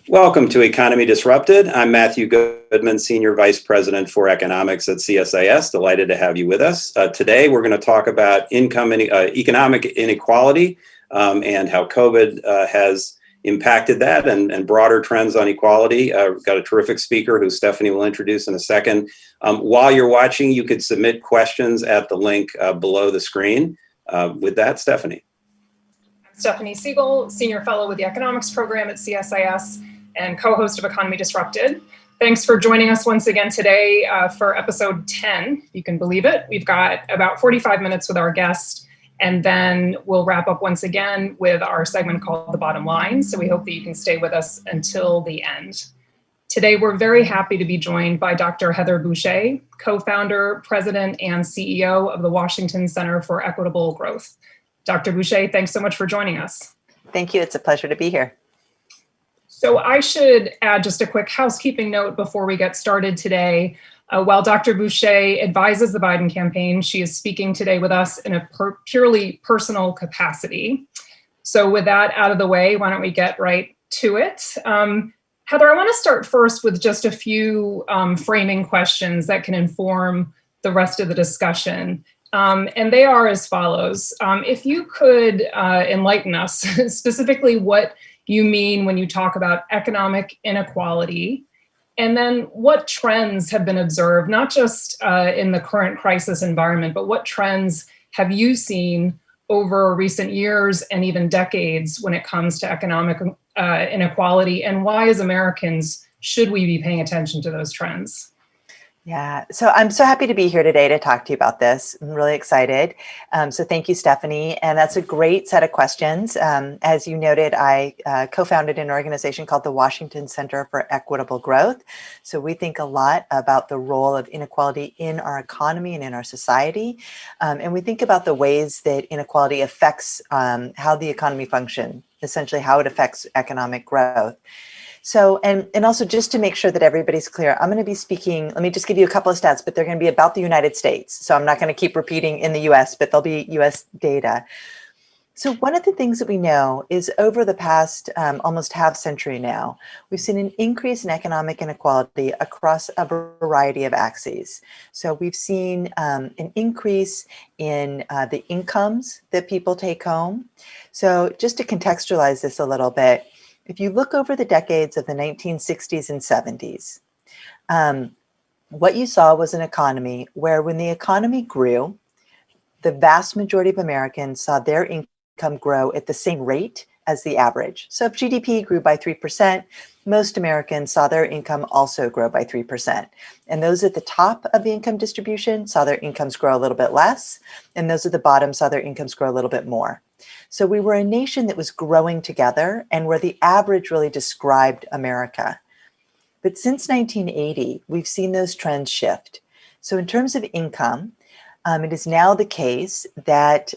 Welcome to Economy Disrupted. I'm Matthew Goodman, Senior Vice President for Economics at CSIS. Delighted to have you with us. Today, we're going to talk about economic inequality and how COVID has impacted that and broader trends on equality. We've got a terrific speaker who Stephanie will introduce in a second. While you're watching, you could submit questions at the link below the screen. With that, Stephanie. I'm Stephanie Segal, Senior Fellow with the Economics Program at CSIS and co-host of Economy Disrupted. Thanks for joining us once again today for episode 10, if you can believe it. We've got about 45 minutes with our guest, and then we'll wrap up once again with our segment called The Bottom Line. So we hope that you can stay with us until the end. Today, we're very happy to be joined by Dr. Heather Boushey, co-founder, president, and CEO of the Washington Center for Equitable Growth. Dr. Boushey, thanks so much for joining us. Thank you. It's a pleasure to be here. So I should add just a quick housekeeping note before we get started today. While Dr. Boushey advises the Biden campaign, she is speaking today with us in a purely personal capacity. So with that out of the way, why don't we get right to it? Heather, I want to start first with just a few framing questions that can inform the rest of the discussion. And they are as follows. If you could enlighten us, specifically what you mean when you talk about economic inequality, and then what trends have been observed, not just in the current crisis environment, but what trends have you seen over recent years and even decades when it comes to economic inequality, and why as Americans should we be paying attention to those trends? Yeah, so I'm so happy to be here today to talk to you about this. I'm really excited. So thank you, Stephanie. And that's a great set of questions. As you noted, I co-founded an organization called the Washington Center for Equitable Growth. So we think a lot about the role of inequality in our economy and in our society. And we think about the ways that inequality affects how the economy functions, essentially how it affects economic growth. So, and also just to make sure that everybody's clear, I'm going to be speaking, let me just give you a couple of stats, but they're going to be about the United States. So I'm not going to keep repeating in the US, but there'll be US data. So one of the things that we know is over the past almost half century now, we've seen an increase in economic inequality across a variety of axes. So we've seen an increase in the incomes that people take home. So just to contextualize this a little bit, if you look over the decades of the 1960s and 70s, what you saw was an economy where when the economy grew, the vast majority of Americans saw their income grow at the same rate as the average. So if GDP grew by 3%, most Americans saw their income also grow by 3%. And those at the top of the income distribution saw their incomes grow a little bit less, and those at the bottom saw their incomes grow a little bit more. So we were a nation that was growing together and where the average really described America. But since 1980, we've seen those trends shift. So in terms of income, it is now the case that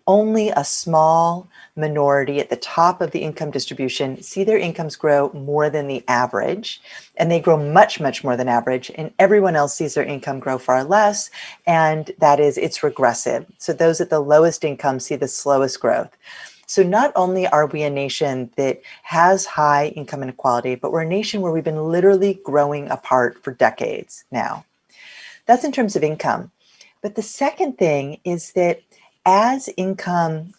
only a small minority at the top of the income distribution see their incomes grow more than the average, and they grow much, much more than average, and everyone else sees their income grow far less, and that is, it's regressive. So those at the lowest income see the slowest growth. So not only are we a nation that has high income inequality, but we're a nation where we've been literally growing apart for decades now. That's in terms of income. But the second thing is that as income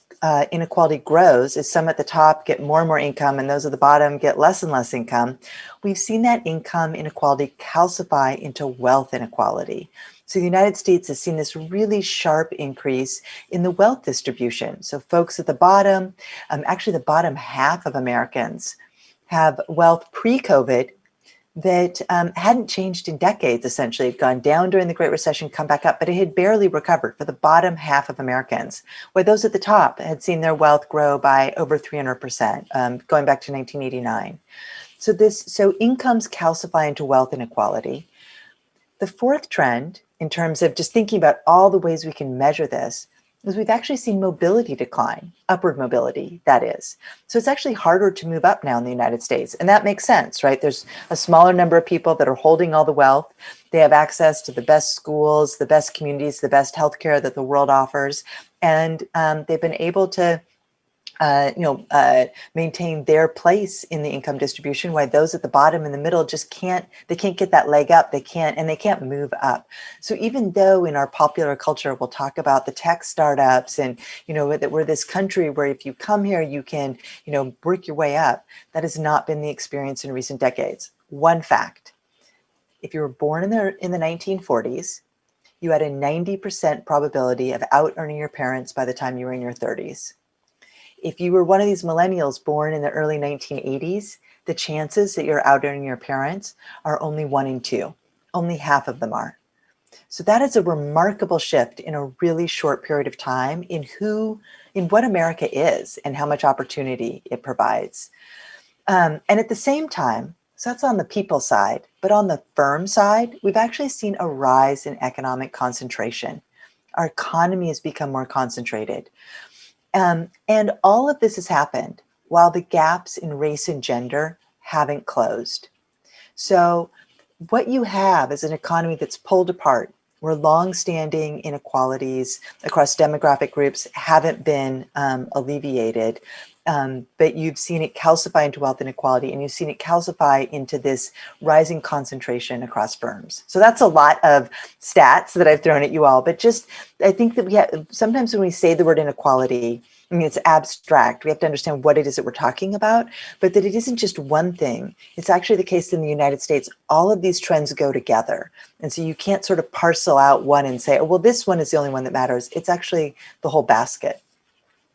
inequality grows, as some at the top get more and more income and those at the bottom get less and less income, we've seen that income inequality calcify into wealth inequality. So the United States has seen this really sharp increase in the wealth distribution. So folks at the bottom, actually the bottom half of Americans have wealth pre-COVID that hadn't changed in decades, essentially. It had gone down during the Great Recession, come back up, but it had barely recovered for the bottom half of Americans, where those at the top had seen their wealth grow by over 300%, going back to 1989. So incomes calcify into wealth inequality. The fourth trend, in terms of just thinking about all the ways we can measure this, is we've actually seen mobility decline, upward mobility, that is. So it's actually harder to move up now in the United States. And that makes sense, right? There's a smaller number of people that are holding all the wealth. They have access to the best schools, the best communities, the best healthcare that the world offers. And they've been able to maintain their place in the income distribution, while those at the bottom and the middle just can't get that leg up. They can't move up. So even though in our popular culture, we'll talk about the tech startups and, that we're this country where if you come here, you can, work your way up. That has not been the experience in recent decades. One fact, if you were born in the 1940s, you had a 90% probability of out-earning your parents by the time you were in your 30s. If you were one of these millennials born in the early 1980s, the chances that you're out-earning your parents are only 1 in 2. Only half of them are. So that is a remarkable shift in a really short period of time in what America is and how much opportunity it provides. And at the same time, so that's on the people side, but on the firm side, we've actually seen a rise in economic concentration. Our economy has become more concentrated. And all of this has happened while the gaps in race and gender haven't closed. So what you have is an economy that's pulled apart, where long-standing inequalities across demographic groups haven't been alleviated. But you've seen it calcify into wealth inequality, and you've seen it calcify into this rising concentration across firms. So that's a lot of stats that I've thrown at you all. But I think that sometimes when we say the word inequality, it's abstract. We have to understand what it is that we're talking about, but that it isn't just one thing. It's actually the case in the United States. All of these trends go together. And so you can't sort of parcel out one and say, oh, well, this one is the only one that matters. It's actually the whole basket.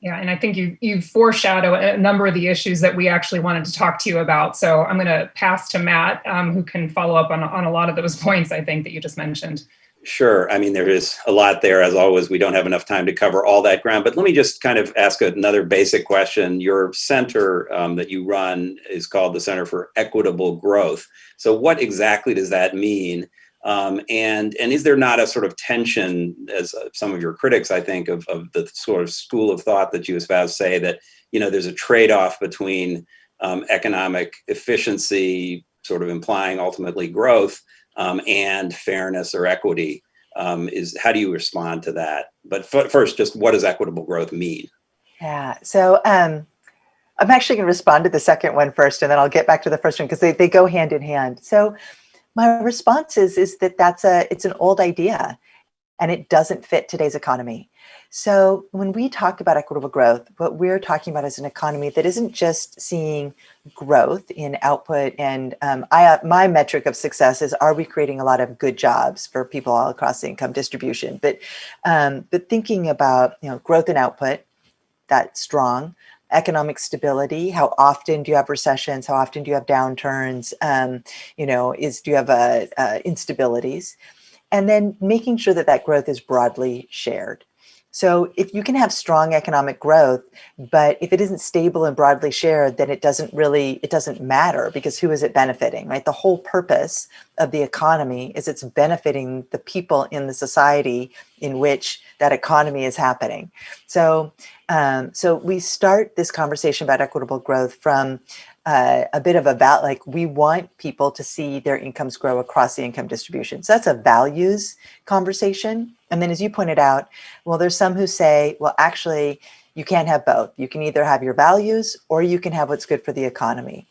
Yeah, and I think you foreshadow a number of the issues that we actually wanted to talk to you about. So I'm going to pass to Matt, who can follow up on a lot of those points, I think, that you just mentioned. Sure. There is a lot there. As always, we don't have enough time to cover all that ground, but let me just kind of ask another basic question. Your center that you run is called the Center for Equitable Growth. So what exactly does that mean? And is there not a sort of tension, as some of your critics, I think, of the sort of school of thought that you espouse say that, there's a trade-off between economic efficiency, sort of implying ultimately growth, and fairness or equity? How do you respond to that? But first, just what does equitable growth mean? Yeah, so I'm actually going to respond to the second one first, and then I'll get back to the first one because they go hand in hand. So my response is that it's an old idea, and it doesn't fit today's economy. So when we talk about equitable growth, what we're talking about is an economy that isn't just seeing growth in output. And my metric of success is, are we creating a lot of good jobs for people all across the income distribution? But thinking about growth in output, that's strong. Economic stability, how often do you have recessions? How often do you have downturns? Do you have instabilities? And then making sure that growth is broadly shared. So if you can have strong economic growth, but if it isn't stable and broadly shared, then it doesn't matter, because who is it benefiting, right? The whole purpose of the economy is it's benefiting the people in the society in which that economy is happening. So we start this conversation about equitable growth from a bit of we want people to see their incomes grow across the income distribution. So that's a values conversation. And then, as you pointed out, well, there's some who say, well, actually, you can't have both. You can either have your values or you can have what's good for the economy.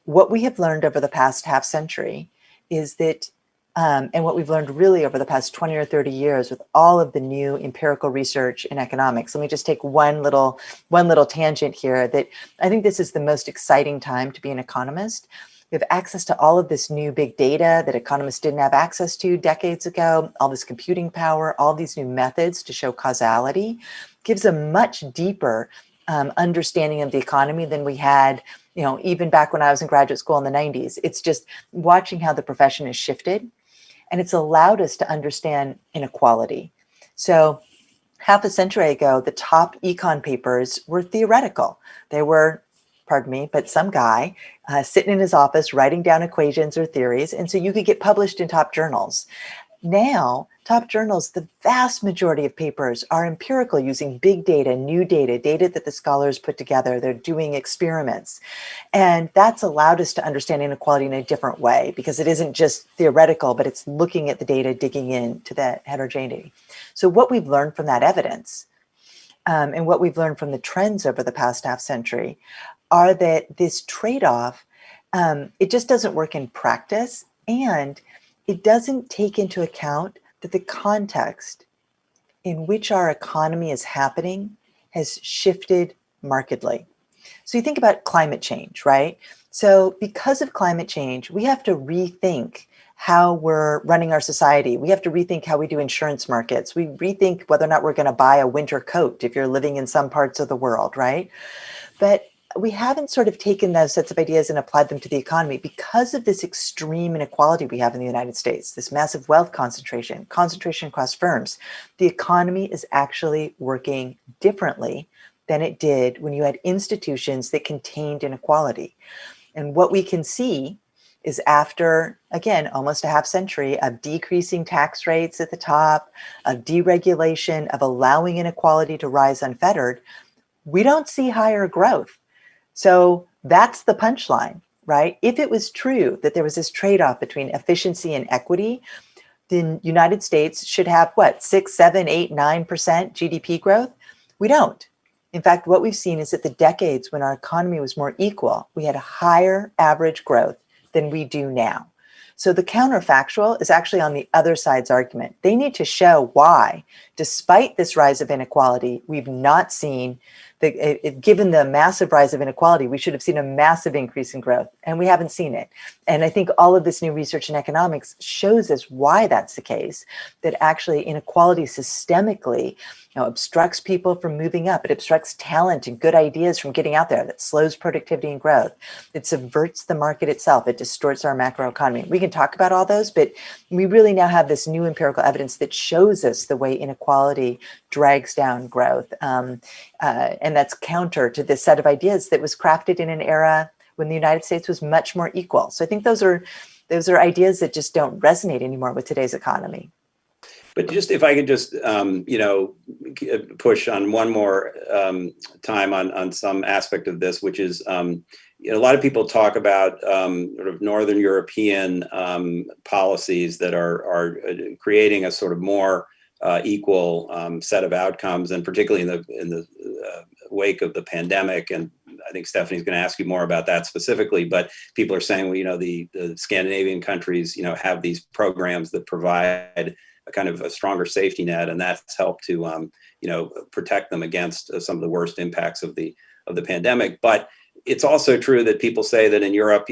What we have learned over the past half century is that, and what we've learned really over the past 20 or 30 years with all of the new empirical research in economics. Let me just take one little tangent here, that I think this is the most exciting time to be an economist. We have access to all of this new big data that economists didn't have access to decades ago, all this computing power, all these new methods to show causality, gives a much deeper understanding of the economy than we had, even back when I was in graduate school in the 90s. It's just watching how the profession has shifted, and it's allowed us to understand inequality. So half a century ago, the top econ papers were theoretical. They were, pardon me, but some guy sitting in his office writing down equations or theories. And so you could get published in top journals. Now, top journals, the vast majority of papers are empirical, using big data, new data that the scholars put together. They're doing experiments. And that's allowed us to understand inequality in a different way, because it isn't just theoretical, but it's looking at the data, digging into that heterogeneity. So what we've learned from that evidence and what we've learned from the trends over the past half century are that this trade-off, it just doesn't work in practice, and it doesn't take into account that the context in which our economy is happening has shifted markedly. So you think about climate change, right? So because of climate change, we have to rethink how we're running our society. We have to rethink how we do insurance markets. We rethink whether or not we're going to buy a winter coat if you're living in some parts of the world, right? But we haven't sort of taken those sets of ideas and applied them to the economy because of this extreme inequality we have in the United States, this massive wealth concentration across firms. The economy is actually working differently than it did when you had institutions that contained inequality. And what we can see is after, again, almost a half century of decreasing tax rates at the top, of deregulation, of allowing inequality to rise unfettered, we don't see higher growth. So that's the punchline, right? If it was true that there was this trade-off between efficiency and equity, then United States should have what, 6, 7, 8, 9% GDP growth? We don't. In fact, what we've seen is that the decades when our economy was more equal, we had a higher average growth than we do now. So the counterfactual is actually on the other side's argument. They need to show why, despite this rise of inequality, we've not seen, given the massive rise of inequality, we should have seen a massive increase in growth, and we haven't seen it. And I think all of this new research in economics shows us why that's the case, that actually inequality systemically obstructs people from moving up. It obstructs talent and good ideas from getting out there. That slows productivity and growth. It subverts the market itself. It distorts our macroeconomy. We can talk about all those, but we really now have this new empirical evidence that shows us the way inequality drags down growth. And that's counter to this set of ideas that was crafted in an era when the United States was much more equal. So I think those are ideas that just don't resonate anymore with today's economy. But just if I could just, push on one more time on some aspect of this, which is, a lot of people talk about sort of Northern European policies that are creating a sort of more equal set of outcomes, and particularly in the wake of the pandemic. And I think Stephanie's going to ask you more about that specifically. But people are saying, well, the Scandinavian countries, have these programs that provide a kind of a stronger safety net, and that's helped to protect them against some of the worst impacts of the pandemic. But it's also true that people say that in Europe,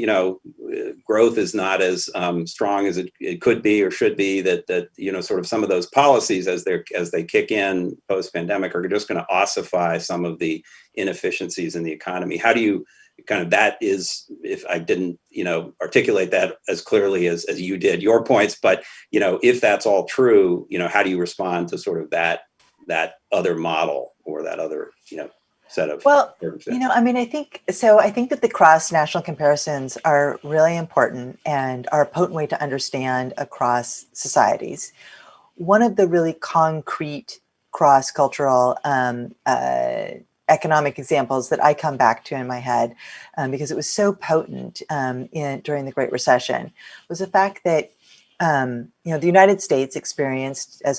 growth is not as strong as it could be or should be. That sort of some of those policies as they kick in post pandemic are just going to ossify some of the inefficiencies in the economy. How do you that is, if I didn't, articulate that as clearly as you did your points, but, if that's all true, how do you respond to sort of that other model or that other, set of circumstances? I think that the cross-national comparisons are really important and are a potent way to understand across societies. One of the really concrete cross-cultural economic examples that I come back to in my head, because it was so potent during the Great Recession, was the fact that the United States experienced, as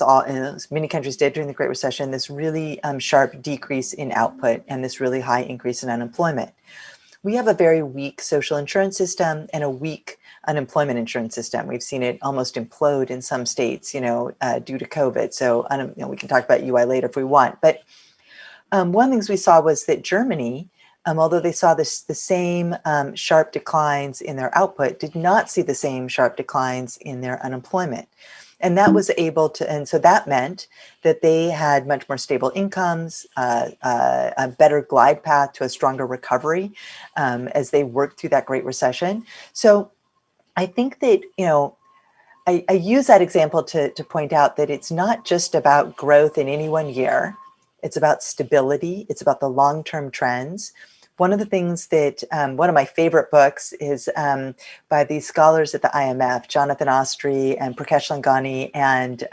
many countries did during the Great Recession, this really sharp decrease in output and this really high increase in unemployment. We have a very weak social insurance system and a weak unemployment insurance system. We've seen it almost implode in some states, due to COVID. So we can talk about UI later if we want, but one of the things we saw was that Germany, although they saw the same sharp declines in their output, did not see the same sharp declines in their unemployment. And that was and so that meant that they had much more stable incomes, a better glide path to a stronger recovery as they worked through that Great Recession. So I think that, I use that example to point out that it's not just about growth in any one year. It's about stability. It's about the long-term trends. One of the things that, one of my favorite books is by these scholars at the IMF, Jonathan Ostry and Prakash Langani and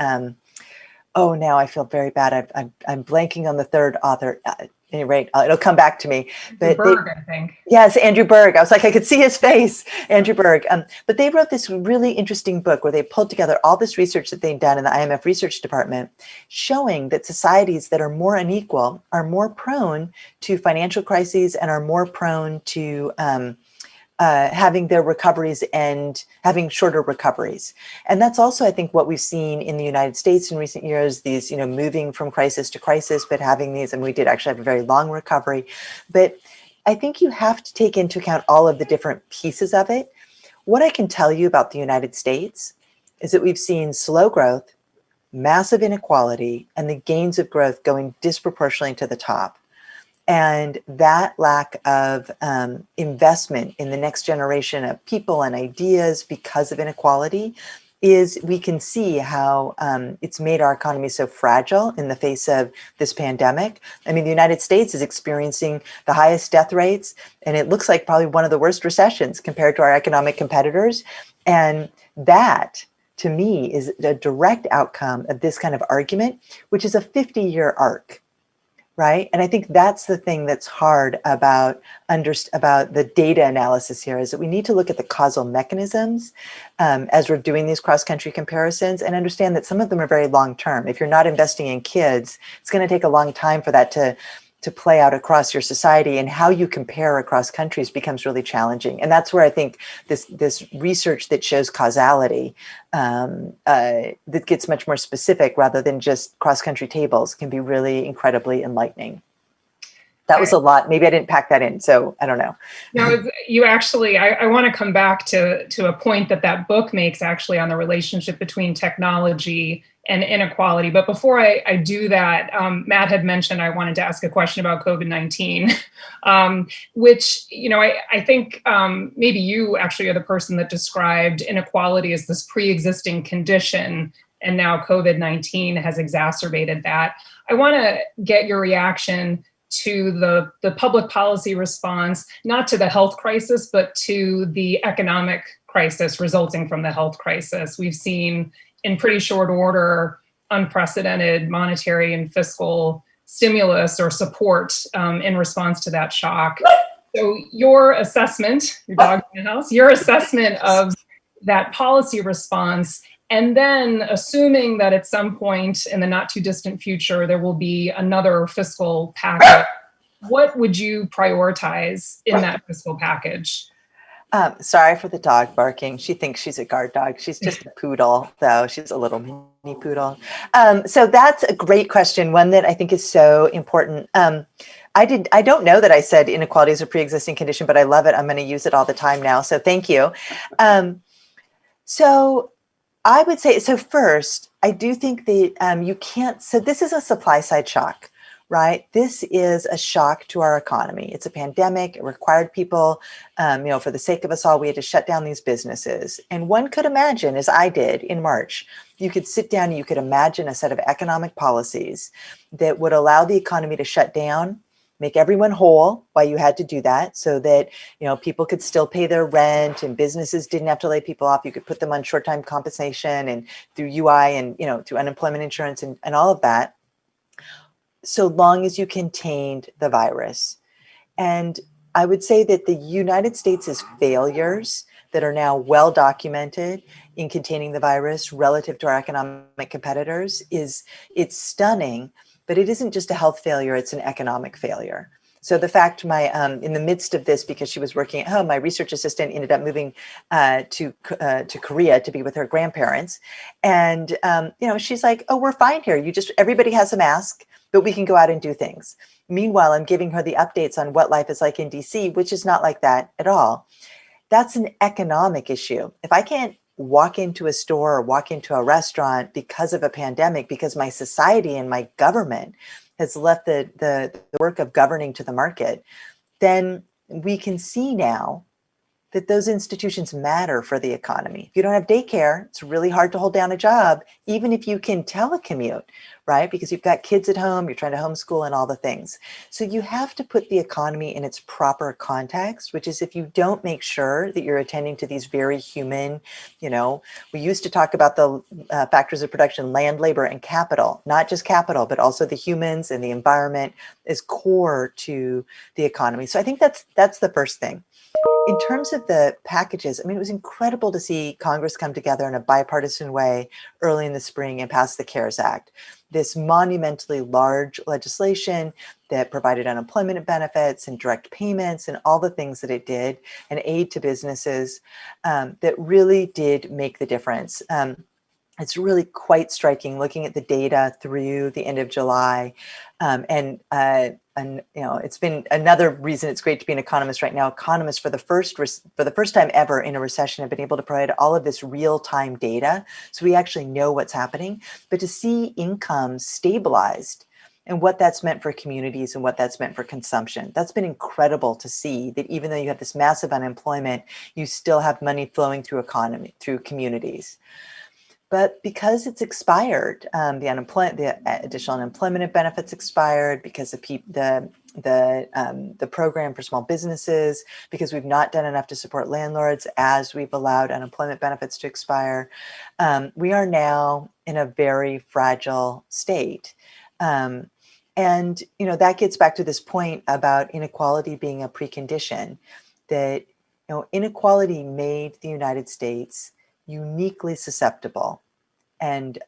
Oh, now I feel very bad. I'm blanking on the third author. At any rate, it'll come back to me. But Berg, I think. Yes, Andrew Berg. I was like, I could see his face, Andrew Berg. But they wrote this really interesting book where they pulled together all this research that they'd done in the IMF research department, showing that societies that are more unequal are more prone to financial crises and are more prone to having their recoveries and having shorter recoveries. And that's also, I think, what we've seen in the United States in recent years, these, moving from crisis to crisis, but having these, and we did actually have a very long recovery. But I think you have to take into account all of the different pieces of it. What I can tell you about the United States is that we've seen slow growth, massive inequality, and the gains of growth going disproportionately to the top. And that lack of investment in the next generation of people and ideas because of inequality is, we can see how it's made our economy so fragile in the face of this pandemic. I mean, the United States is experiencing the highest death rates, and it looks like probably one of the worst recessions compared to our economic competitors. And that, to me, is a direct outcome of this kind of argument, which is a 50-year arc. Right. And I think that's the thing that's hard about the data analysis here, is that we need to look at the causal mechanisms as we're doing these cross-country comparisons, and understand that some of them are very long-term. If you're not investing in kids, it's going to take a long time for that to play out across your society, and how you compare across countries becomes really challenging. And that's where I think this research that shows causality, that gets much more specific rather than just cross-country tables, can be really incredibly enlightening. That was a lot. Maybe I didn't pack that in, so I don't know. No, you actually, I want to come back to a point that book makes, actually, on the relationship between technology and inequality. But before I do that, Matt had mentioned I wanted to ask a question about COVID-19, which, I think maybe you actually are the person that described inequality as this pre-existing condition, and now COVID-19 has exacerbated that. I want to get your reaction to the public policy response, not to the health crisis, but to the economic crisis resulting from the health crisis. We've seen, in pretty short order, unprecedented monetary and fiscal stimulus or support in response to that shock. So your assessment, your dog in the house, your assessment of that policy response, and then assuming that at some point in the not too distant future, there will be another fiscal package, what would you prioritize in that fiscal package? Sorry for the dog barking. She thinks she's a guard dog. She's just a poodle, though. She's a little mini poodle. So that's a great question, one that I think is so important. I don't know that I said inequality is a pre-existing condition, but I love it. I'm going to use it all the time now. So thank you. So I would say, so first, I do think that you can't, so this is a supply side shock, right? This is a shock to our economy. It's a pandemic. It required people, for the sake of us all, we had to shut down these businesses. And one could imagine, as I did in March, you could sit down and you could imagine a set of economic policies that would allow the economy to shut down, make everyone whole while you had to do that, so that people could still pay their rent and businesses didn't have to lay people off. You could put them on short-time compensation and through UI and through unemployment insurance and all of that, so long as you contained the virus. And I would say that the United States' failures that are now well documented in containing the virus relative to our economic competitors it's stunning. But it isn't just a health failure, it's an economic failure. So the fact in the midst of this, because she was working at home, my research assistant ended up moving to Korea to be with her grandparents. And, she's like, oh, we're fine here. Everybody has a mask, but we can go out and do things. Meanwhile, I'm giving her the updates on what life is like in DC, which is not like that at all. That's an economic issue. If I can't walk into a store or walk into a restaurant because of a pandemic, because my society and my government has left the work of governing to the market, then we can see now that those institutions matter for the economy. If you don't have daycare, it's really hard to hold down a job, even if you can telecommute, right? Because you've got kids at home, you're trying to homeschool and all the things. So you have to put the economy in its proper context, which is if you don't make sure that you're attending to these very human, we used to talk about the factors of production, land, labor, and capital, not just capital, but also the humans and the environment is core to the economy. So I think that's the first thing. In terms of the packages, I mean, it was incredible to see Congress come together in a bipartisan way early in the spring and pass the CARES Act, this monumentally large legislation that provided unemployment benefits and direct payments and all the things that it did, and aid to businesses that really did make the difference. It's really quite striking looking at the data through the end of July. And it's been another reason it's great to be an economist right now. Economists for the first time ever in a recession have been able to provide all of this real-time data. So we actually know what's happening, but to see incomes stabilized and what that's meant for communities and what that's meant for consumption. That's been incredible to see that even though you have this massive unemployment, you still have money flowing through through communities. But because it's expired, the additional unemployment benefits expired because the program for small businesses, because we've not done enough to support landlords as we've allowed unemployment benefits to expire, we are now in a very fragile state. And that gets back to this point about inequality being a precondition, that inequality made the United States uniquely susceptible and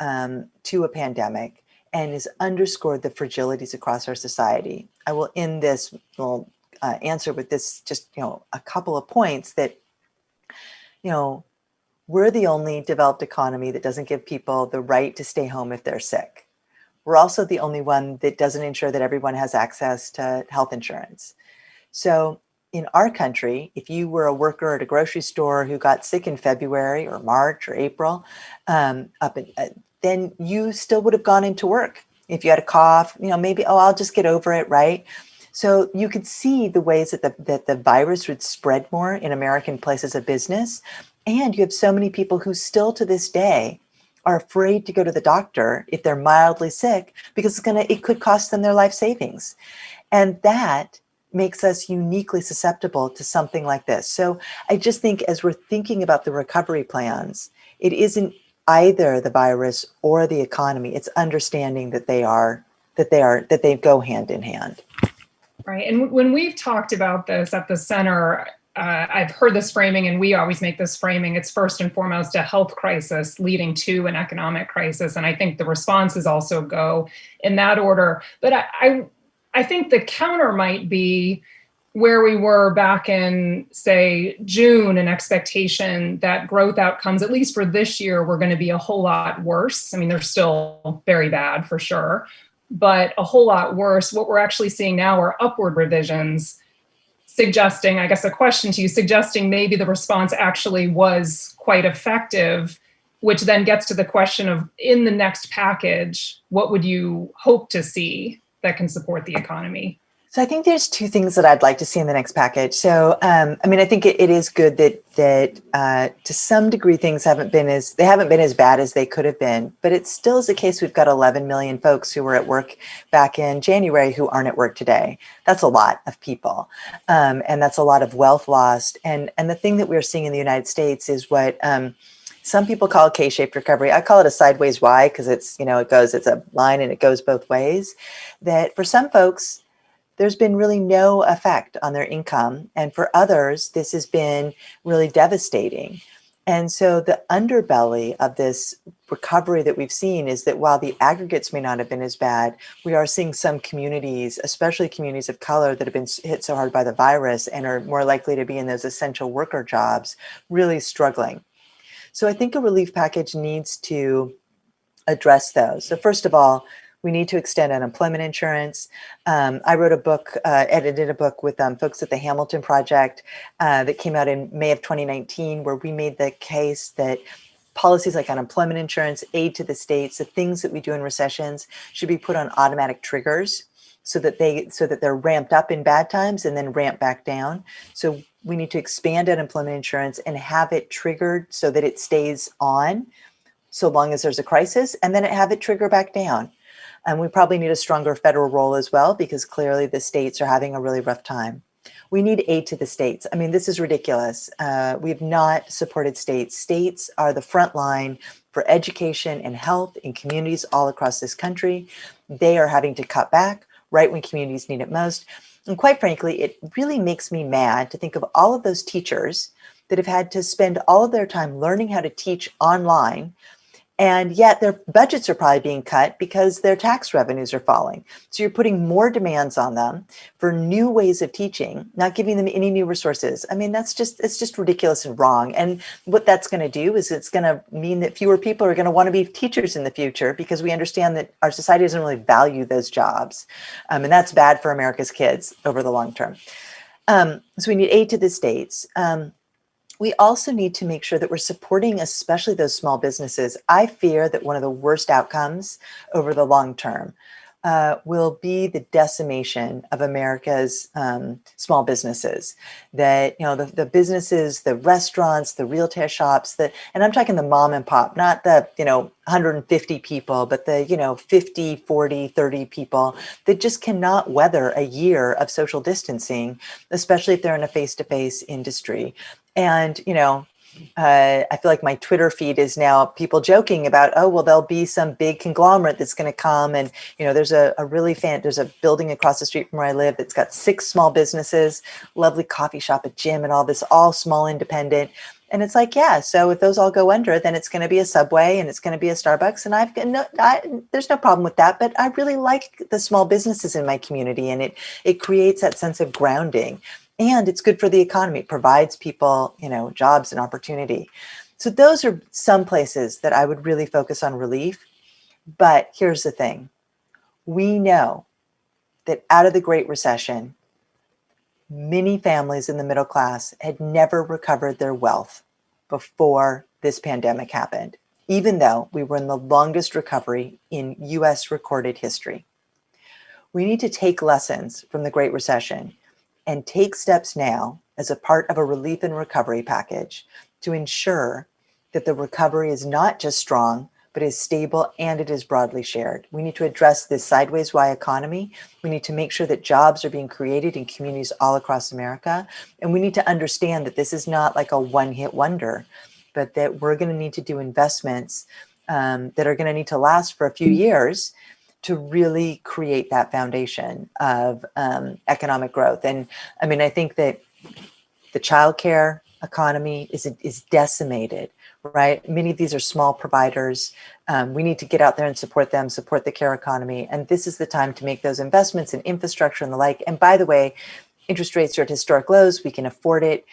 to a pandemic, and has underscored the fragilities across our society. I will end this little answer with this, just a couple of points that we're the only developed economy that doesn't give people the right to stay home if they're sick. We're also the only one that doesn't ensure that everyone has access to health insurance. So in our country, if you were a worker at a grocery store who got sick in February or March or April, then you still would have gone into work. If you had a cough, maybe, I'll just get over it, right? So you could see the ways that the virus would spread more in American places of business. And you have so many people who still to this day are afraid to go to the doctor if they're mildly sick because it could cost them their life savings. And that makes us uniquely susceptible to something like this. So I just think as we're thinking about the recovery plans, it isn't either the virus or the economy. It's understanding that they go hand in hand. Right. And when we've talked about this at the center, I've heard this framing, and we always make this framing. It's first and foremost a health crisis leading to an economic crisis. And I think the responses also go in that order. But I think the counter might be where we were back in, say, June, an expectation that growth outcomes, at least for this year, were going to be a whole lot worse. I mean, they're still very bad for sure, but a whole lot worse. What we're actually seeing now are upward revisions, suggesting, I guess a question to you, suggesting maybe the response actually was quite effective, which then gets to the question of, in the next package, what would you hope to see that can support the economy? So I think there's two things that I'd like to see in the next package. So, I think it is good that to some degree things haven't been as bad as they could have been, but it still is the case. We've got 11 million folks who were at work back in January who aren't at work today. That's a lot of people, and that's a lot of wealth lost. And the thing that we're seeing in the United States is what some people call a K-shaped recovery. I call it a sideways Y because it's a line and it goes both ways. That for some folks, there's been really no effect on their income. And for others, this has been really devastating. And so the underbelly of this recovery that we've seen is that while the aggregates may not have been as bad, we are seeing some communities, especially communities of color that have been hit so hard by the virus and are more likely to be in those essential worker jobs, really struggling. So I think a relief package needs to address those. So first of all, we need to extend unemployment insurance. I wrote a book, edited a book with folks at the Hamilton Project that came out in May of 2019, where we made the case that policies like unemployment insurance, aid to the states, the things that we do in recessions should be put on automatic triggers so that they're ramped up in bad times and then ramped back down. So we need to expand unemployment insurance and have it triggered so that it stays on so long as there's a crisis, and then have it trigger back down. And we probably need a stronger federal role as well, because clearly the states are having a really rough time. We need aid to the states. I mean, this is ridiculous. We've not supported states. States are the front line for education and health in communities all across this country. They are having to cut back right when communities need it most. And quite frankly, it really makes me mad to think of all of those teachers that have had to spend all of their time learning how to teach online, and yet their budgets are probably being cut because their tax revenues are falling. So you're putting more demands on them for new ways of teaching, not giving them any new resources. I mean, it's just ridiculous and wrong. And what that's going to do is it's going to mean that fewer people are going to want to be teachers in the future, because we understand that our society doesn't really value those jobs. And that's bad for America's kids over the long term. So we need aid to the states. We also need to make sure that we're supporting especially those small businesses. I fear that one of the worst outcomes over the long term will be the decimation of America's small businesses. That, the businesses, the restaurants, the retail shops, and I'm talking the mom and pop, not the 150 people, but the 50, 40, 30 people that just cannot weather a year of social distancing, especially if they're in a face-to-face industry. And I feel like my Twitter feed is now people joking about, oh, well, there'll be some big conglomerate that's going to come. And, there's there's a building across the street from where I live that's got 6 small businesses, lovely coffee shop, a gym, and all this, all small, independent. And it's like, yeah, so if those all go under, then it's going to be a Subway and it's going to be a Starbucks. And there's no problem with that. But I really like the small businesses in my community, and it creates that sense of grounding. And it's good for the economy. It provides people, jobs and opportunity. So those are some places that I would really focus on relief. But here's the thing. We know that out of the Great Recession, many families in the middle class had never recovered their wealth before this pandemic happened, even though we were in the longest recovery in US recorded history. We need to take lessons from the Great Recession and take steps now as a part of a relief and recovery package to ensure that the recovery is not just strong, but is stable and it is broadly shared. We need to address this sideways Y economy. We need to make sure that jobs are being created in communities all across America. And we need to understand that this is not like a one-hit wonder, but that we're going to need to do investments that are going to need to last for a few years to really create that foundation of economic growth. And I mean, I think that the childcare economy is decimated, right? Many of these are small providers. We need to get out there and support them, support the care economy. And this is the time to make those investments in infrastructure and the like. And by the way, interest rates are at historic lows. We can afford it.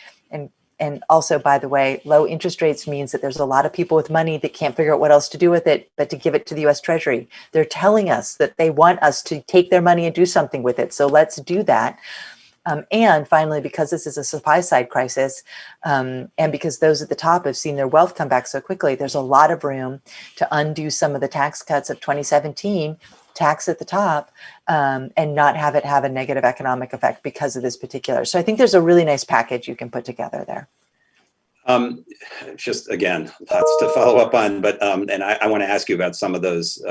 And also, by the way, low interest rates means that there's a lot of people with money that can't figure out what else to do with it, but to give it to the US Treasury. They're telling us that they want us to take their money and do something with it. So let's do that. And finally, because this is a supply side crisis, and because those at the top have seen their wealth come back so quickly, there's a lot of room to undo some of the tax cuts of 2017, tax at the top, and not have it have a negative economic effect because of this particular. So I think there's a really nice package you can put together there. Just again, lots to follow up on, but and I want to ask you about some of those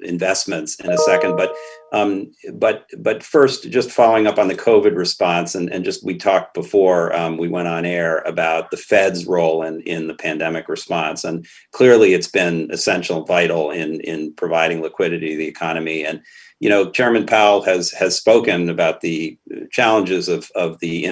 investments in a second. But first, just following up on the COVID response, and just we talked before we went on air about the Fed's role in the pandemic response, and clearly it's been essential and vital in providing liquidity to the economy. And Chairman Powell has spoken about the challenges of the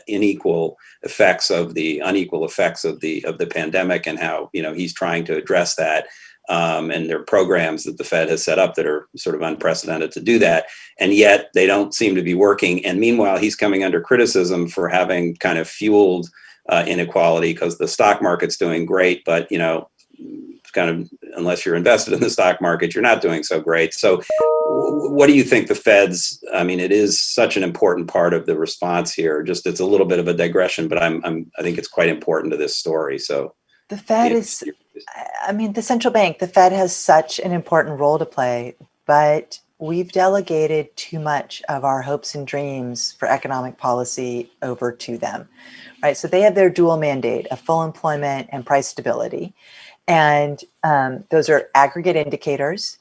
unequal effects of the pandemic, and how he's trying to address that. And there are programs that the Fed has set up that are sort of unprecedented to do that, and yet they don't seem to be working. And meanwhile, he's coming under criticism for having kind of fueled inequality, because the stock market's doing great, but kind of, unless you're invested in the stock market, you're not doing so great. So what do you think the Fed's, I mean, it is such an important part of the response here. Just, it's a little bit of a digression, but I think it's quite important to this story. So the Fed the central bank, the Fed has such an important role to play, but we've delegated too much of our hopes and dreams for economic policy over to them, right? So they have their dual mandate of full employment and price stability. And those are aggregate indicators.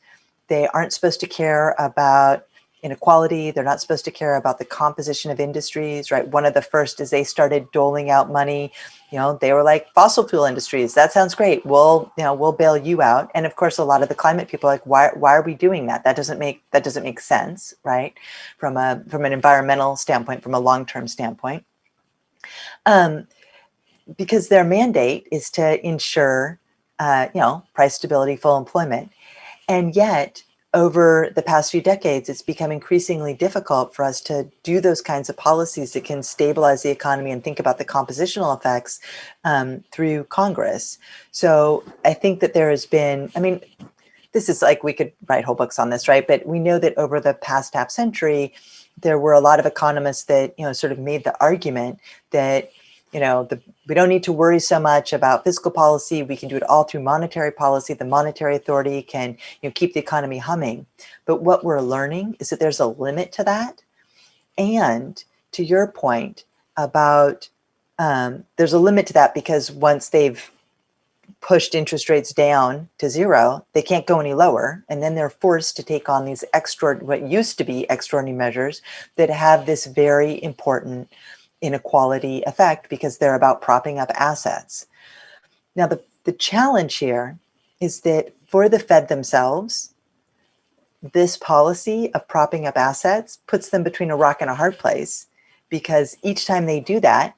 They aren't supposed to care about inequality. They're not supposed to care about the composition of industries, right? One of the first is they started doling out money. They were like, fossil fuel industries, that sounds great. We'll bail you out. And of course, a lot of the climate people are like, why are we doing that? That doesn't make sense, right? From an environmental standpoint, from a long-term standpoint. Because their mandate is to ensure, price stability, full employment. And yet, over the past few decades, it's become increasingly difficult for us to do those kinds of policies that can stabilize the economy and think about the compositional effects through Congress. So I think that there has been, this is like, we could write whole books on this, right? But we know that over the past half century, there were a lot of economists that, sort of made the argument that, we don't need to worry so much about fiscal policy. We can do it all through monetary policy. The monetary authority can keep the economy humming. But what we're learning is that there's a limit to that. And to your point about there's a limit to that because once they've pushed interest rates down to zero, they can't go any lower. And then they're forced to take on these what used to be extraordinary measures that have this very important inequality effect because they're about propping up assets. Now, the challenge here is that for the Fed themselves, this policy of propping up assets puts them between a rock and a hard place because each time they do that,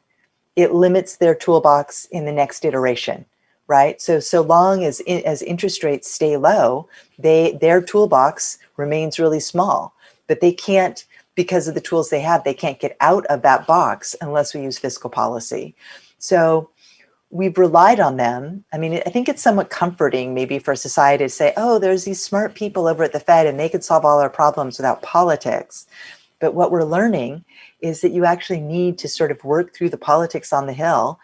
it limits their toolbox in the next iteration, right? So long as interest rates stay low, their toolbox remains really small, but they can't, because of the tools they have, they can't get out of that box unless we use fiscal policy. So we've relied on them. I think it's somewhat comforting maybe for society to say, oh, there's these smart people over at the Fed and they could solve all our problems without politics. But what we're learning is that you actually need to sort of work through the politics on the Hill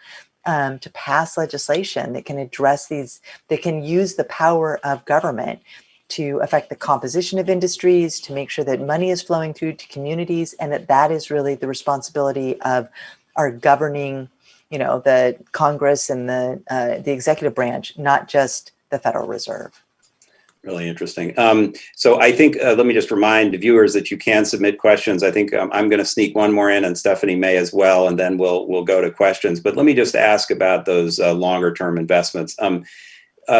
to pass legislation that can address these, that can use the power of government to affect the composition of industries, to make sure that money is flowing through to communities, and that is really the responsibility of our governing, the Congress and the executive branch, not just the Federal Reserve. Really interesting. So I think, let me just remind the viewers that you can submit questions. I think I'm going to sneak one more in and Stephanie may as well, and then we'll go to questions. But let me just ask about those longer term investments.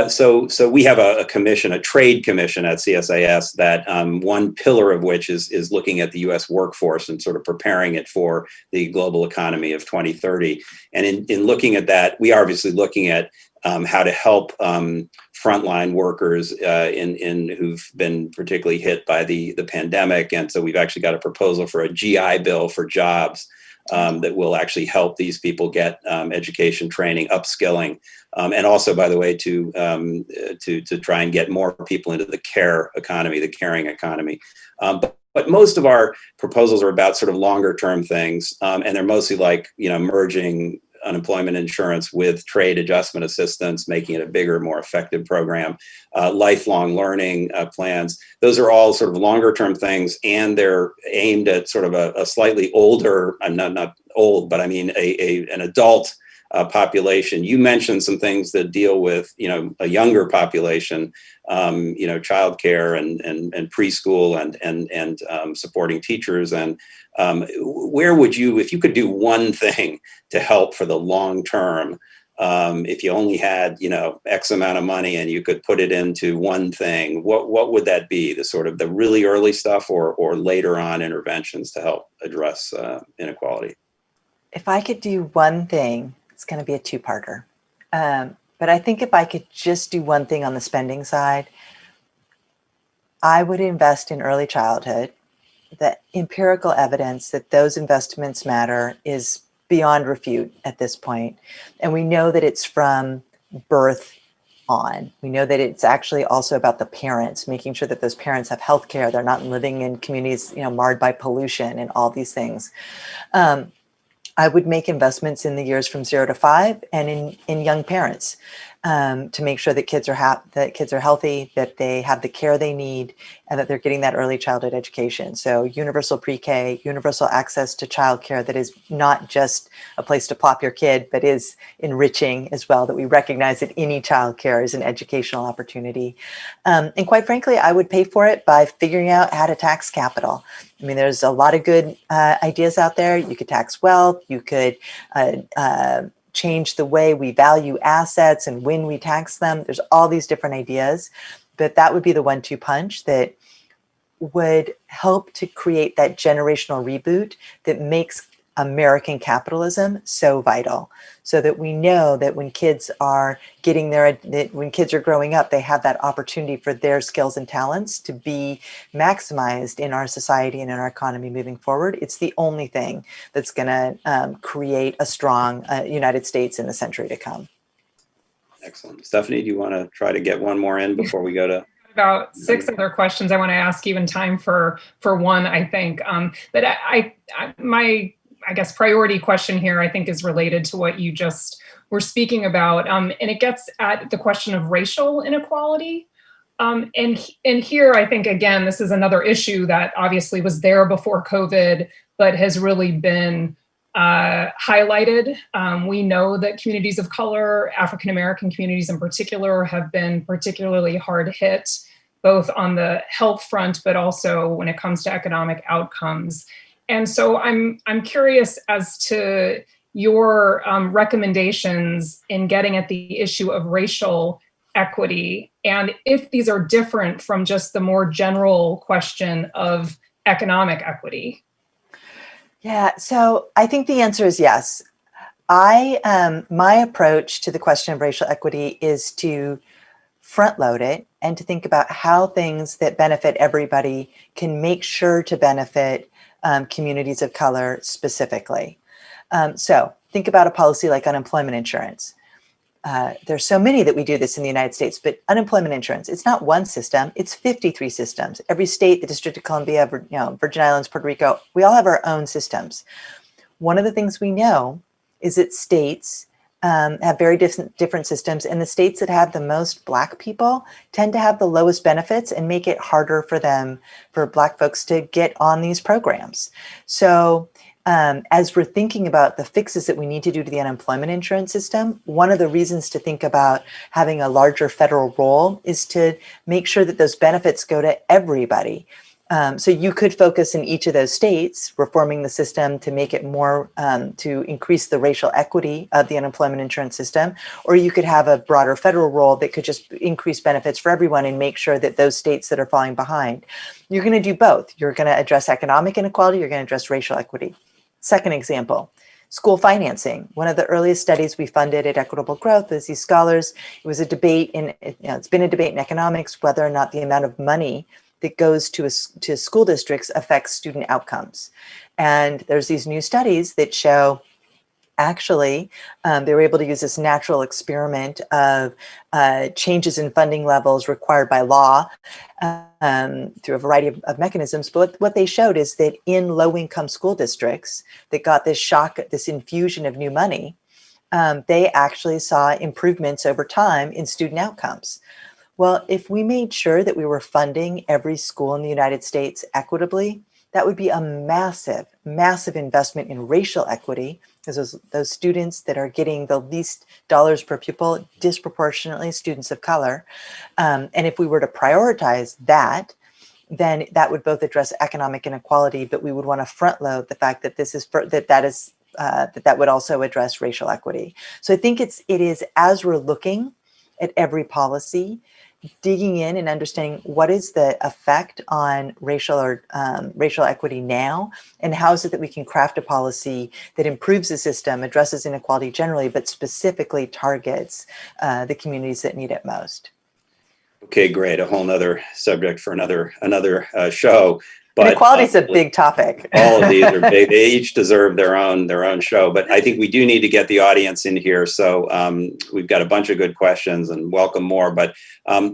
So we have a commission, a trade commission at CSIS that one pillar of which is looking at the U.S. workforce and sort of preparing it for the global economy of 2030. And in looking at that, we are obviously looking at how to help frontline workers who've been particularly hit by the pandemic. And so we've actually got a proposal for a GI Bill for jobs that will actually help these people get education, training, upskilling, and also, by the way, to try and get more people into the care economy, the caring economy. But most of our proposals are about sort of longer term things, and they're mostly like, merging unemployment insurance with trade adjustment assistance, making it a bigger, more effective program, lifelong learning plans. Those are all sort of longer term things, and they're aimed at sort of a slightly older, I'm not old, but I mean an adult population. You mentioned some things that deal with, a younger population, childcare and preschool and supporting teachers. And where would you, if you could do one thing to help for the long term, if you only had, X amount of money and you could put it into one thing, what would that be? The sort of the really early stuff or later on interventions to help address inequality? If I could do one thing, it's going to be a two-parter. But I think if I could just do one thing on the spending side, I would invest in early childhood. The empirical evidence that those investments matter is beyond refute at this point. And we know that it's from birth on. We know that it's actually also about the parents, making sure that those parents have health care. They're not living in communities, marred by pollution and all these things. I would make investments in the years from 0 to 5 and in young parents. to make sure that kids are healthy, that they have the care they need, and that they're getting that early childhood education. So universal pre-K, universal access to childcare that is not just a place to plop your kid, but is enriching as well, that we recognize that any childcare is an educational opportunity. And quite frankly, I would pay for it by figuring out how to tax capital. I mean, there's a lot of good ideas out there. You could tax wealth, you could change the way we value assets and when we tax them. There's all these different ideas, but that would be the 1-2 punch that would help to create that generational reboot that makes American capitalism so vital, so that we know that when kids are when kids are growing up, they have that opportunity for their skills and talents to be maximized in our society and in our economy moving forward. It's the only thing that's going to create a strong United States in the century to come. Excellent. Stephanie, do you want to try to get one more in before we go to? About 6 other questions I want to ask you, in time for one, I think. But I guess priority question here, I think, is related to what you just were speaking about, and it gets at the question of racial inequality. And here, I think, again, this is another issue that obviously was there before COVID, but has really been highlighted. We know that communities of color, African American communities in particular, have been particularly hard hit, both on the health front, but also when it comes to economic outcomes. And so I'm curious as to your recommendations in getting at the issue of racial equity, and if these are different from just the more general question of economic equity. Yeah, so I think the answer is yes. My approach to the question of racial equity is to front load it and to think about how things that benefit everybody can make sure to benefit communities of color specifically. So think about a policy like unemployment insurance. There's so many that we do this in the United States, but unemployment insurance, it's not one system, it's 53 systems. Every state, the District of Columbia, Virgin Islands, Puerto Rico, we all have our own systems. One of the things we know is that states have very different systems, and the states that have the most Black people tend to have the lowest benefits and make it harder for Black folks to get on these programs. So as we're thinking about the fixes that we need to do to the unemployment insurance system, one of the reasons to think about having a larger federal role is to make sure that those benefits go to everybody. So you could focus in each of those states, reforming the system to make it more, to increase the racial equity of the unemployment insurance system, or you could have a broader federal role that could just increase benefits for everyone and make sure that those states that are falling behind. You're going to do both. You're going to address economic inequality, you're going to address racial equity. Second example, school financing. One of the earliest studies we funded at Equitable Growth is these scholars. It was a debate it's been a debate in economics whether or not the amount of money that goes to school districts affects student outcomes. And there's these new studies that show actually they were able to use this natural experiment of changes in funding levels required by law through a variety of mechanisms. But what they showed is that in low-income school districts that got this shock, this infusion of new money, they actually saw improvements over time in student outcomes. Well, if we made sure that we were funding every school in the United States equitably, that would be a massive, massive investment in racial equity, because those students that are getting the least dollars per pupil, disproportionately students of color. And if we were to prioritize that, then that would both address economic inequality, but we would want to front load the fact that that would also address racial equity. So I think it is as we're looking at every policy, digging in and understanding what is the effect on racial equity now, and how is it that we can craft a policy that improves the system, addresses inequality generally, but specifically targets the communities that need it most. Okay, great. A whole nother subject for another show. But inequality is a big topic. All of these are big. They each deserve their own show. But I think we do need to get the audience in here. So we've got a bunch of good questions, and welcome more. But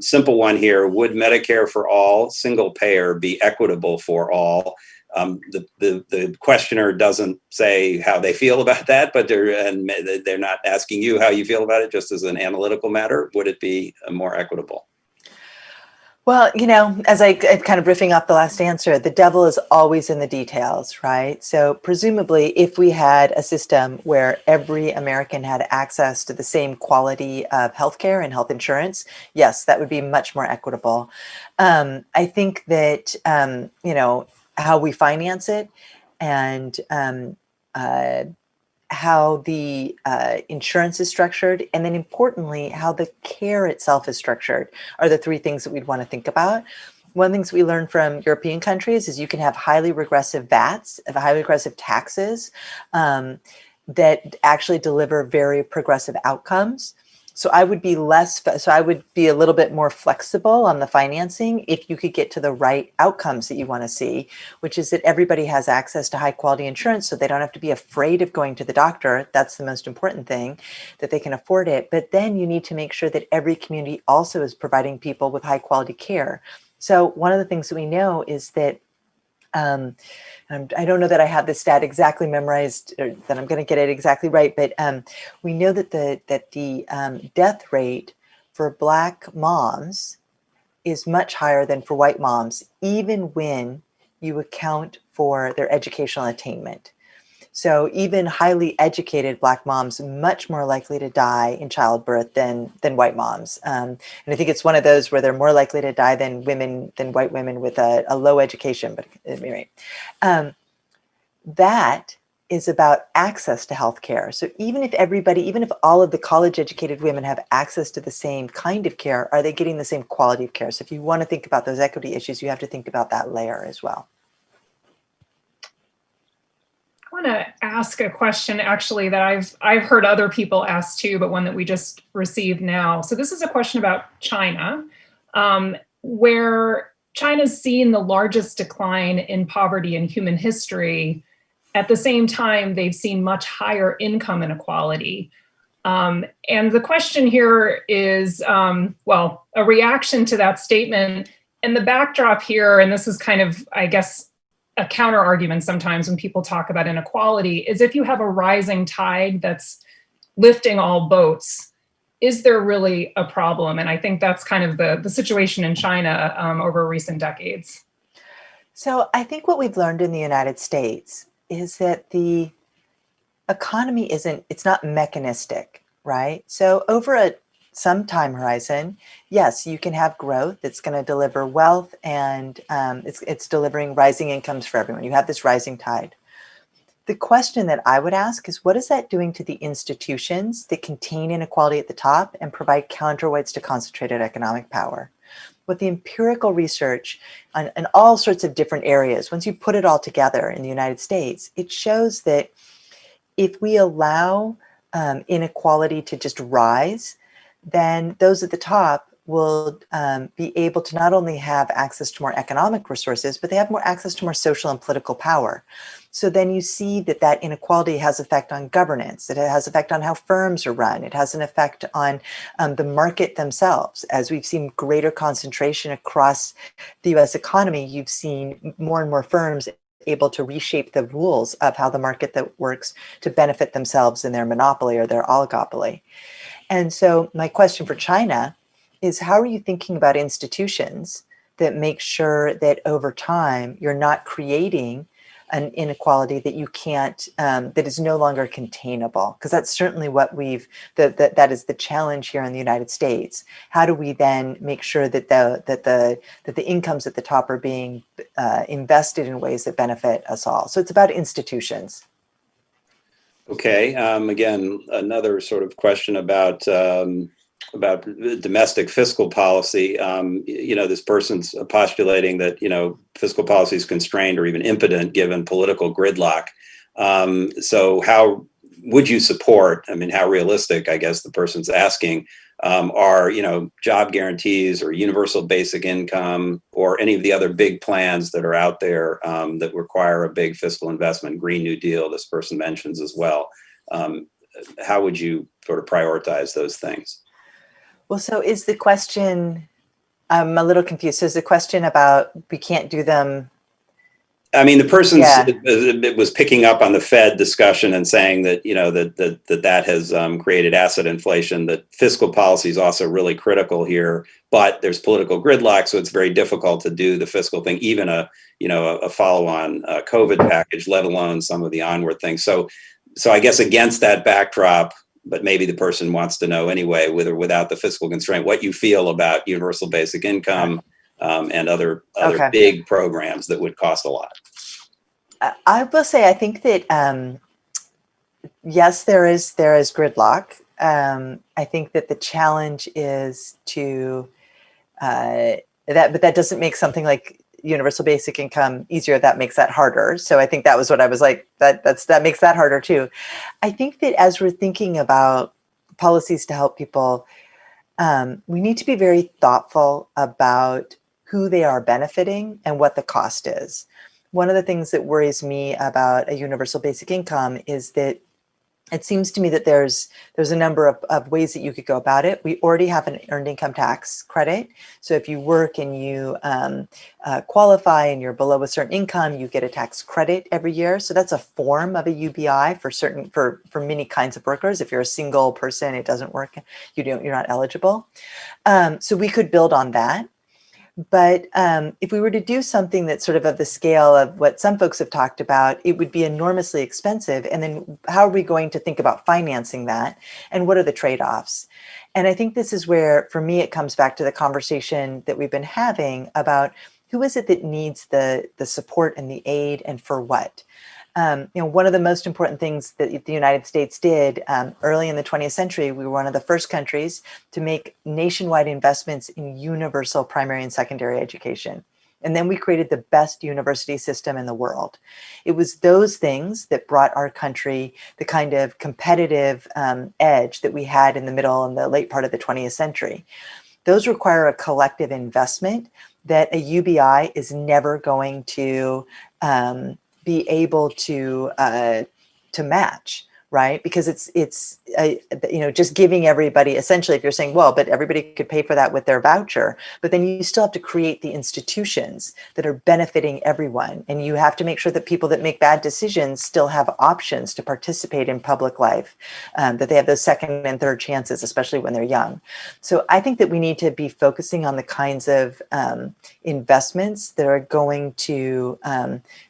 simple one here: would Medicare for all, single payer, be equitable for all? The questioner doesn't say how they feel about that, but they're not asking you how you feel about it. Just as an analytical matter, would it be more equitable? Well, as I kind of riffing off the last answer, the devil is always in the details, right? So presumably, if we had a system where every American had access to the same quality of healthcare and health insurance, yes, that would be much more equitable. I think that, how we finance it and how the insurance is structured, and then importantly, how the care itself is structured are the three things that we'd want to think about. One of the things we learned from European countries is you can have highly regressive VATs, highly regressive taxes that actually deliver very progressive outcomes. So I would be a little bit more flexible on the financing if you could get to the right outcomes that you want to see, which is that everybody has access to high quality insurance so they don't have to be afraid of going to the doctor. That's the most important thing, that they can afford it. But then you need to make sure that every community also is providing people with high quality care. So one of the things that we know is that I don't know that I have the stat exactly memorized, or that I'm going to get it exactly right, but we know that the death rate for Black moms is much higher than for white moms, even when you account for their educational attainment. So even highly educated Black moms much more likely to die in childbirth than white moms. And I think it's one of those where they're more likely to die than white women with a low education. But at any rate, that is about access to healthcare. So even if all of the college educated women have access to the same kind of care, are they getting the same quality of care? So if you want to think about those equity issues, you have to think about that layer as well. I want to ask a question actually that I've heard other people ask too, but one that we just received now. So this is a question about China, where China's seen the largest decline in poverty in human history. At the same time, they've seen much higher income inequality. And the question here is, a reaction to that statement. And the backdrop here, and this is kind of, I guess, a counter argument sometimes when people talk about inequality, is if you have a rising tide that's lifting all boats, is there really a problem? And I think that's kind of the situation in China over recent decades. So I think what we've learned in the United States is that the economy it's not mechanistic, right? So over some time horizon, yes, you can have growth that's going to deliver wealth, and it's delivering rising incomes for everyone. You have this rising tide. The question that I would ask is, what is that doing to the institutions that contain inequality at the top and provide counterweights to concentrated economic power? With the empirical research on all sorts of different areas, once you put it all together in the United States, it shows that if we allow inequality to just rise, then those at the top will be able to not only have access to more economic resources, but they have more access to more social and political power. So then you see that inequality has effect on governance. It has effect on how firms are run. It has an effect on the market themselves. As we've seen greater concentration across the US economy, you've seen more and more firms able to reshape the rules of how the market that works to benefit themselves in their monopoly or their oligopoly. And so my question for China is, how are you thinking about institutions that make sure that over time you're not creating an inequality that you can't, that is no longer containable? Because that's certainly what that is the challenge here in the United States. How do we then make sure that the incomes at the top are being invested in ways that benefit us all? So it's about institutions. Okay. Again, another sort of question about domestic fiscal policy. This person's postulating that, fiscal policy is constrained or even impotent given political gridlock. So how would you support, how realistic, I guess the person's asking, are, job guarantees or universal basic income or any of the other big plans that are out there that require a big fiscal investment, Green New Deal, this person mentions as well. How would you sort of prioritize those things? Well, so is the question, I'm a little confused. So is the question about we can't do them I mean, the person Yeah. was picking up on the Fed discussion and saying that, that has created asset inflation, that fiscal policy is also really critical here, but there's political gridlock. So it's very difficult to do the fiscal thing, even a follow-on COVID package, let alone some of the onward things. So I guess against that backdrop, but maybe the person wants to know anyway, with or without the fiscal constraint, what you feel about universal basic income and other big programs that would cost a lot. I will say, I think that yes, there is gridlock. I think that the challenge is to but that doesn't make something like universal basic income easier. That makes that harder. So I think that was what I was like. That makes that harder too. I think that as we're thinking about policies to help people, we need to be very thoughtful about who they are benefiting and what the cost is. One of the things that worries me about a universal basic income is that it seems to me that there's a number of ways that you could go about it. We already have an earned income tax credit. So if you work and you qualify and you're below a certain income, you get a tax credit every year. So that's a form of a UBI for many kinds of workers. If you're a single person, it doesn't work. You're not eligible. So we could build on that. But if we were to do something that's sort of the scale of what some folks have talked about, it would be enormously expensive. And then how are we going to think about financing that? And what are the trade-offs? And I think this is where, for me, it comes back to the conversation that we've been having about who is it that needs the support and the aid and for what? One of the most important things that the United States did early in the 20th century, we were one of the first countries to make nationwide investments in universal primary and secondary education. And then we created the best university system in the world. It was those things that brought our country the kind of competitive edge that we had in the middle and the late part of the 20th century. Those require a collective investment that a UBI is never going to be able to match, right? Because it's just giving everybody, essentially, if you're saying, well, but everybody could pay for that with their voucher, but then you still have to create the institutions that are benefiting everyone. And you have to make sure that people that make bad decisions still have options to participate in public life, that they have those second and third chances, especially when they're young. So I think that we need to be focusing on the kinds of investments that are going to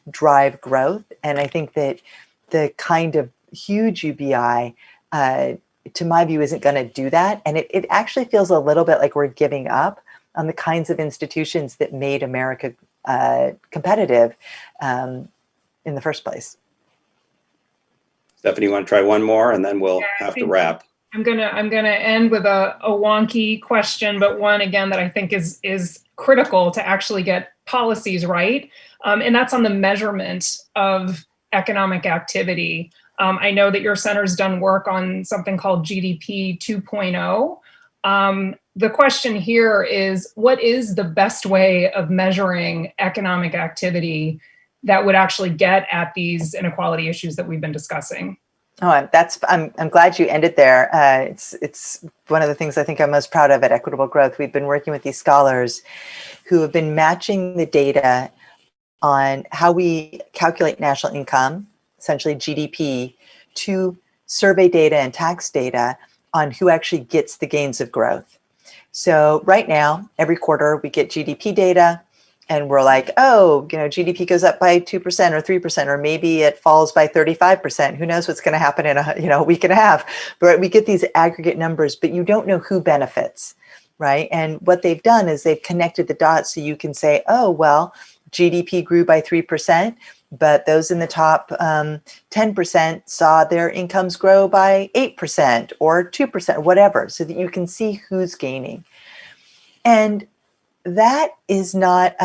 drive growth. And I think that the kind of huge UBI, to my view, isn't going to do that. And it actually feels a little bit like we're giving up on the kinds of institutions that made America competitive in the first place. Stephanie, you want to try one more and then we'll have to wrap? I'm gonna end with a wonky question, but one again that I think is critical to actually get policies right. And that's on the measurement of economic activity. I know that your center's done work on something called GDP 2.0. The question here is, what is the best way of measuring economic activity that would actually get at these inequality issues that we've been discussing? Oh, I'm glad you ended there. It's one of the things I think I'm most proud of at Equitable Growth. We've been working with these scholars who have been matching the data on how we calculate national income, essentially GDP, to survey data and tax data on who actually gets the gains of growth. So right now, every quarter we get GDP data and we're like, oh, GDP goes up by 2% or 3%, or maybe it falls by 35%. Who knows what's going to happen in a week and a half? But we get these aggregate numbers, but you don't know who benefits, right? And what they've done is they've connected the dots so you can say, oh, well, GDP grew by 3%, but those in the top 10% saw their incomes grow by 8% or 2%, whatever, so that you can see who's gaining. And that is not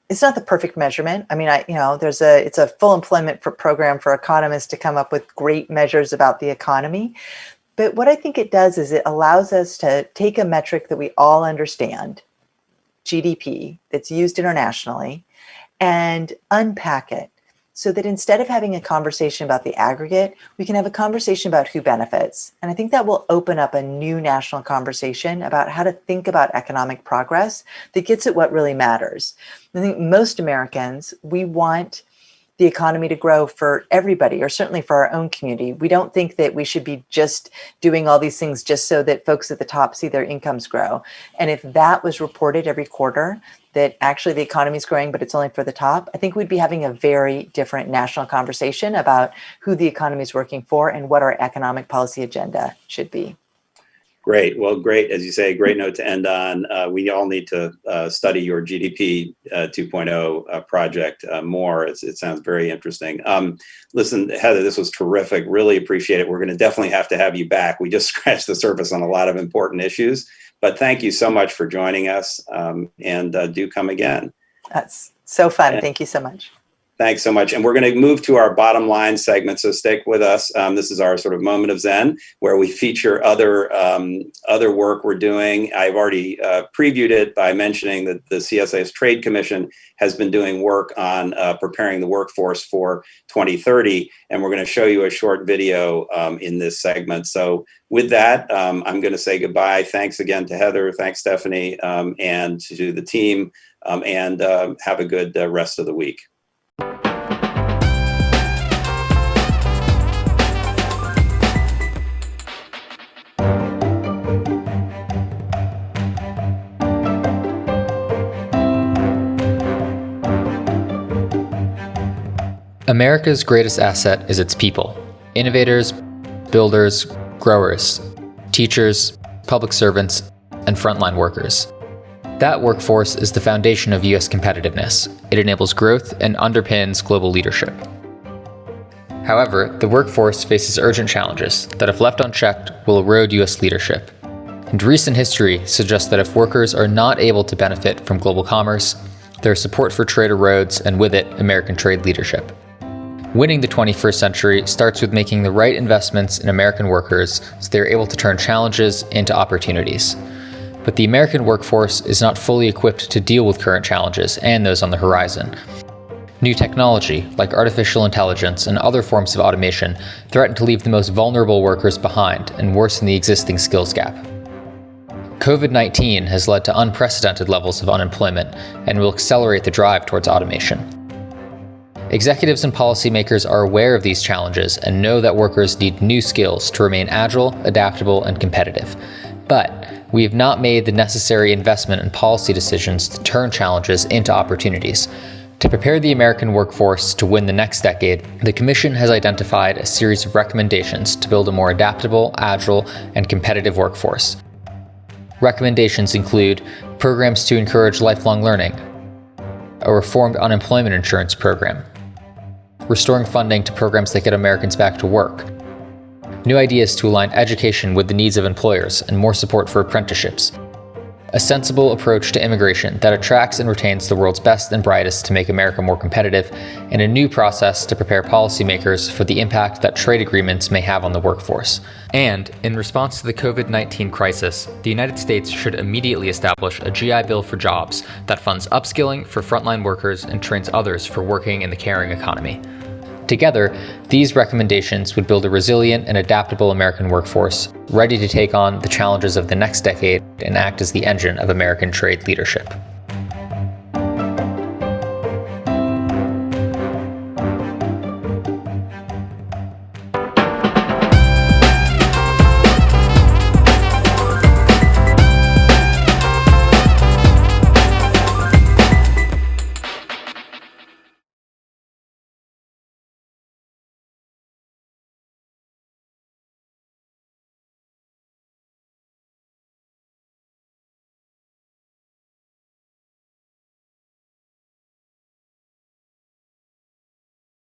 it's not the perfect measurement. I mean, it's a full employment program for economists to come up with great measures about the economy. But what I think it does is it allows us to take a metric that we all understand, GDP, that's used internationally, and unpack it so that instead of having a conversation about the aggregate, we can have a conversation about who benefits. And I think that will open up a new national conversation about how to think about economic progress that gets at what really matters. I think most Americans, we want the economy to grow for everybody, or certainly for our own community. We don't think that we should be just doing all these things just so that folks at the top see their incomes grow. And if that was reported every quarter, that actually the economy is growing, but it's only for the top, I think we'd be having a very different national conversation about who the economy is working for and what our economic policy agenda should be. Great. Well, great. As you say, great note to end on. We all need to study your GDP 2.0 project more. It sounds very interesting. Listen, Heather, this was terrific. Really appreciate it. We're going to definitely have to have you back. We just scratched the surface on a lot of important issues. But thank you so much for joining us, and do come again. That's so fun. Thank you so much. Thanks so much. And we're going to move to our bottom line segment, so stick with us. This is our sort of moment of Zen, where we feature other work we're doing. I've already previewed it by mentioning that the CSIS Trade Commission has been doing work on preparing the workforce for 2030, and we're going to show you a short video in this segment. So with that, I'm going to say goodbye. Thanks again to Heather. Thanks, Stephanie, and to the team, and have a good rest of the week. America's greatest asset is its people. Innovators, builders, growers, teachers, public servants, and frontline workers. That workforce is the foundation of U.S. competitiveness. It enables growth and underpins global leadership. However, the workforce faces urgent challenges that, if left unchecked, will erode U.S. leadership. And recent history suggests that if workers are not able to benefit from global commerce, their support for trade erodes, and with it, American trade leadership. Winning the 21st century starts with making the right investments in American workers so they're able to turn challenges into opportunities. But the American workforce is not fully equipped to deal with current challenges and those on the horizon. New technology, like artificial intelligence and other forms of automation, threaten to leave the most vulnerable workers behind and worsen the existing skills gap. COVID-19 has led to unprecedented levels of unemployment and will accelerate the drive towards automation. Executives and policymakers are aware of these challenges and know that workers need new skills to remain agile, adaptable, and competitive. But we have not made the necessary investment and policy decisions to turn challenges into opportunities. To prepare the American workforce to win the next decade, the Commission has identified a series of recommendations to build a more adaptable, agile, and competitive workforce. Recommendations include programs to encourage lifelong learning, a reformed unemployment insurance program, restoring funding to programs that get Americans back to work, new ideas to align education with the needs of employers and more support for apprenticeships, a sensible approach to immigration that attracts and retains the world's best and brightest to make America more competitive, and a new process to prepare policymakers for the impact that trade agreements may have on the workforce. And, in response to the COVID-19 crisis, the United States should immediately establish a GI Bill for jobs that funds upskilling for frontline workers and trains others for working in the caring economy. Together, these recommendations would build a resilient and adaptable American workforce, ready to take on the challenges of the next decade and act as the engine of American trade leadership.